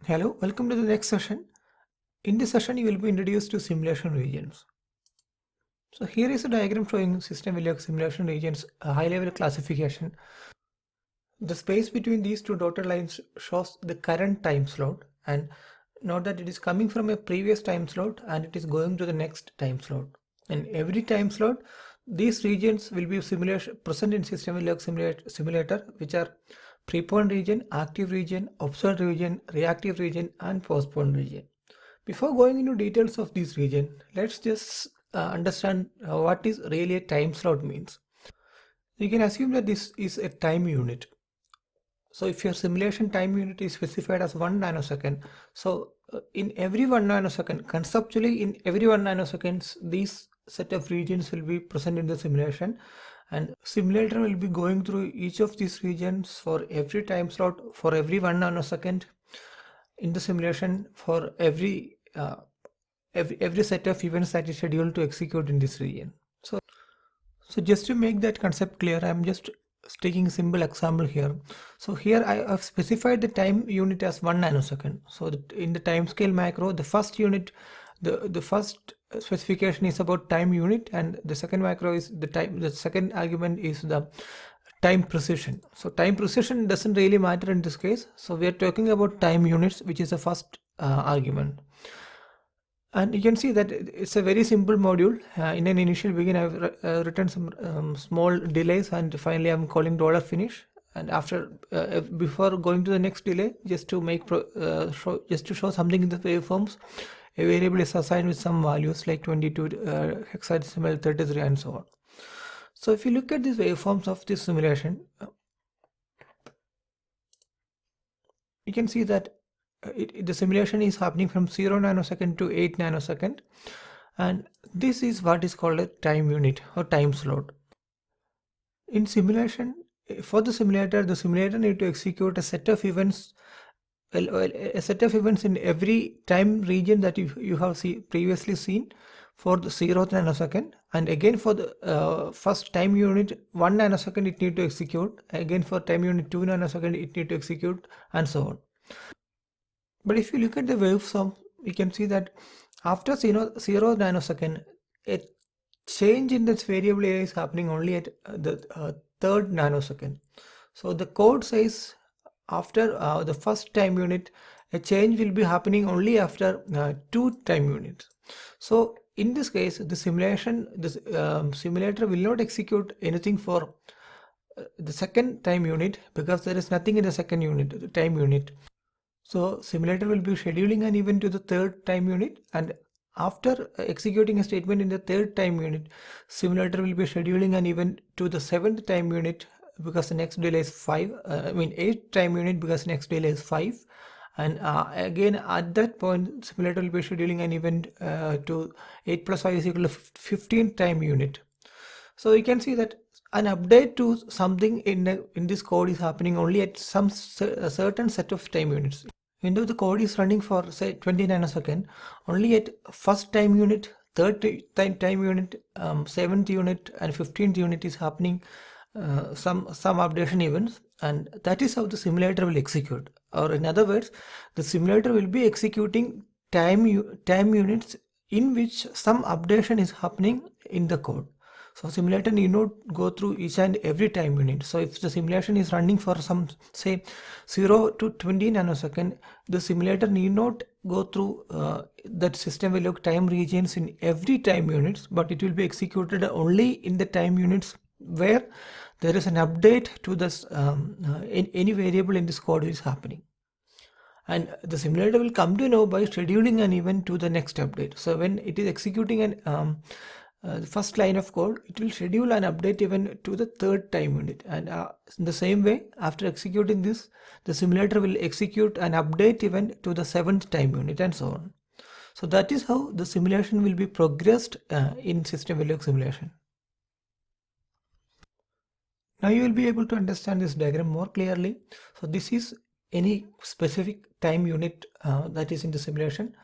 Hello, welcome to the next session. In this session, you will be introduced to simulation regions. So here is a diagram showing Systemverilog simulation regions, a high-level classification. The space between these two dotted lines shows the current time slot, and note that it is coming from a previous time slot and it is going to the next time slot. And every time slot, these regions will be present in Systemverilog simulator, which are preponed region, active region, observed region, reactive region, and postponed region. Before going into details of this region, let's just understand what is really a time slot means. You can assume that this is a time unit. So if your simulation time unit is specified as 1 nanosecond, so in every 1 nanosecond, conceptually in every 1 nanoseconds, these set of regions will be present in the simulation, and simulator will be going through each of these regions for every time slot for every 1 nanosecond in the simulation for every set of events that is scheduled to execute in this region. So just to make that concept clear, I'm just taking a simple example here. So here I have specified the time unit as 1 nanosecond. So in the time scale macro, the first unit, the first specification is about time unit, and the second macro is the time. The second argument is the time precision. So time precision doesn't really matter in this case. So we are talking about time units, which is the first argument. And you can see that it's a very simple module. In an initial begin, I've written some small delays, and finally I'm calling $finish. And after, before going to the next delay, just to make show something in the waveforms, a variable is assigned with some values like 22, hexadecimal, 33, and so on. So if you look at these waveforms of this simulation, you can see that the simulation is happening from 0 nanosecond to 8 nanosecond, and this is what is called a time unit or time slot. In simulation, for the simulator need to execute a set of events, a set of events in every time region that you have previously seen for the 0th nanosecond, and again for the first time unit 1 nanosecond it need to execute, again for time unit 2 nanosecond it need to execute, and so on. But if you look at the waveform, you can see that after 0 nanosecond, a change in this variable A is happening only at the third nanosecond. So the code says after the first time unit, a change will be happening only after 2 time units. So in this case, the simulator will not execute anything for the second time unit, because there is nothing in the second unit, the time unit. So simulator will be scheduling an event to the third time unit, and after executing a statement in the third time unit, simulator will be scheduling an event to the 7th time unit, because the next delay is 5. 8th time unit, because next delay is 5. And again at that point, simulator will be scheduling an event to 8 plus 5 is equal to 15th time unit. So you can see that an update to something in this code is happening only at some certain set of time units. Even though the code is running for say 20 nanosecond, only at first time unit, third time unit, 7th unit, and 15th unit is happening some updation events, and that is how the simulator will execute. Or in other words, the simulator will be executing time units in which some updation is happening in the code. So simulator need not go through each and every time unit. So if the simulation is running for some say 0 to 20 nanosecond, the simulator need not go through that Systemverilog time regions in every time units, but it will be executed only in the time units where there is an update to this in any variable in this code is happening. And the simulator will come to know by scheduling an event to the next update. So when it is executing an the first line of code, it will schedule an update event to the third time unit, and in the same way, after executing this, the simulator will execute an update event to the 7th time unit, and so on. So that is how the simulation will be progressed in Systemverilog simulation. Now you will be able to understand this diagram more clearly. So this is any specific time unit that is in the simulation,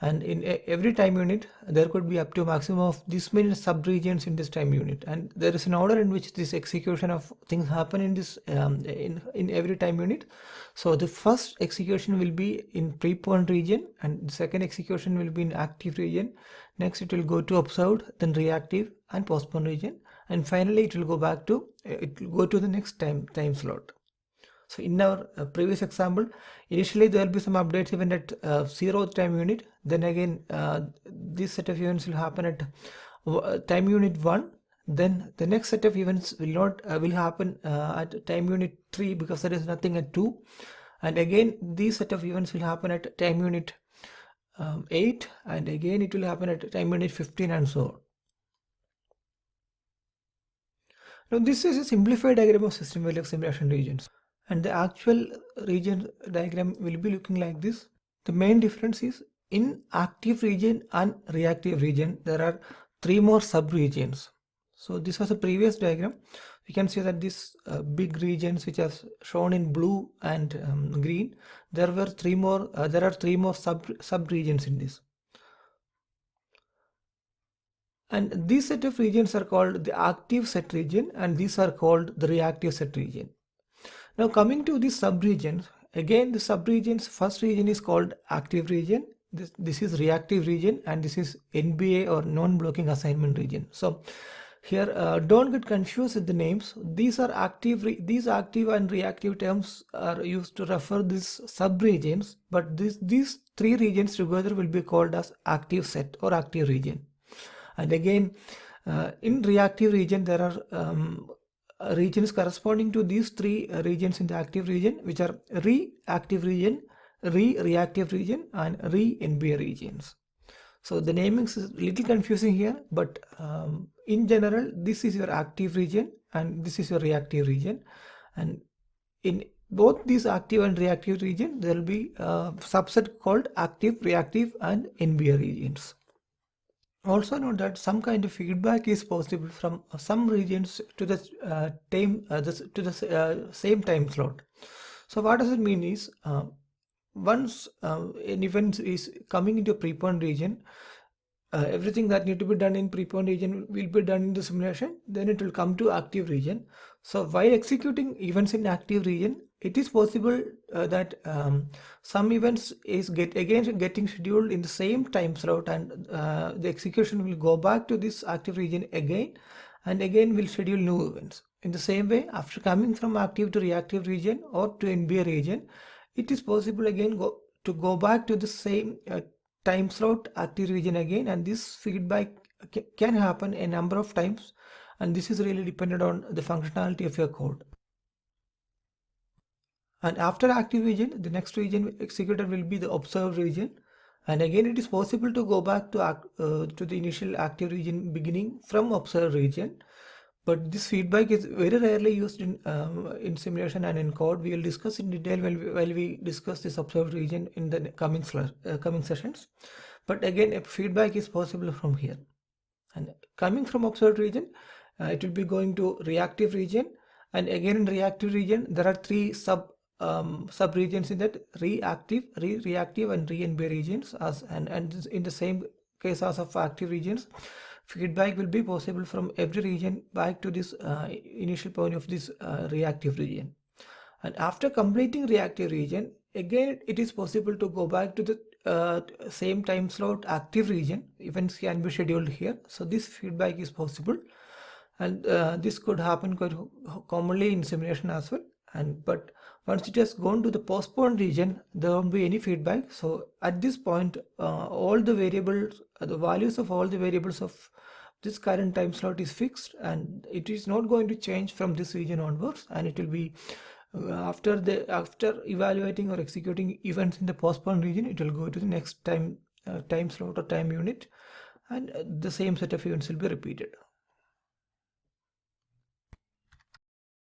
and in every time unit there could be up to maximum of this many sub-regions in this time unit, and there is an order in which this execution of things happen in this in every time unit. So the first execution will be in preponed region, and the second execution will be in active region. Next it will go to observed, then reactive and postponed region, and finally it will go back to the next time slot. So in our previous example, initially there will be some updates even at 0th time unit. Then again, this set of events will happen at time unit 1. Then the next set of events will not will happen at time unit 3 because there is nothing at 2. And again, these set of events will happen at time unit 8, and again it will happen at time unit 15 and so on. Now this is a simplified diagram of Systemverilog simulation regions, and the actual region diagram will be looking like this. The main difference is in active region and reactive region there are 3 more sub-regions. So this was a previous diagram. We can see that these big regions which are shown in blue and green, there are 3 more sub-regions in this. And these set of regions are called the active set region, and these are called the reactive set region. Now coming to the sub-regions, again the sub-regions, first region is called active region, this is reactive region, and this is NBA or non-blocking assignment region. So here don't get confused with the names. These are these active and reactive terms are used to refer these sub-regions, but these 3 regions together will be called as active set or active region. And again, in reactive region there are regions corresponding to these 3 regions in the active region, which are reactive region, reactive region, and NBA regions. So the naming is a little confusing here, but in general this is your active region and this is your reactive region, and in both these active and reactive region there will be a subset called active, reactive, and NBA regions. Also note that some kind of feedback is possible from some regions to the same time slot. So what does it mean is once an event is coming into a preponed region, everything that need to be done in preponed region will be done in the simulation, then it will come to active region. So while executing events in active region, it is possible that some events is getting scheduled in the same time slot, and the execution will go back to this active region again and again will schedule new events. In the same way, after coming from active to reactive region or to NBA region, it is possible again to go back to the same time slot active region again, and this feedback can happen a number of times, and this is really dependent on the functionality of your code. And after active region, the next region executed will be the observed region, and again it is possible to go back to the initial active region beginning from observed region, but this feedback is very rarely used in simulation and in code. We will discuss in detail while we discuss this observed region in the coming sessions. But again, feedback is possible from here. And coming from observed region, it will be going to reactive region, and again in reactive region there are 3 sub regions in that: reactive, reactive, and re-NBA regions. And in the same case as of active regions, feedback will be possible from every region back to this initial point of this reactive region. And after completing reactive region, again it is possible to go back to the same time slot active region. Events can be scheduled here, so this feedback is possible, and this could happen quite commonly in simulation as well. But once it has gone to the postponed region, there won't be any feedback. So at this point, all the variables, the values of all the variables of this current time slot is fixed, and it is not going to change from this region onwards, and it will be after evaluating or executing events in the postponed region, it will go to the next time slot or time unit, and the same set of events will be repeated.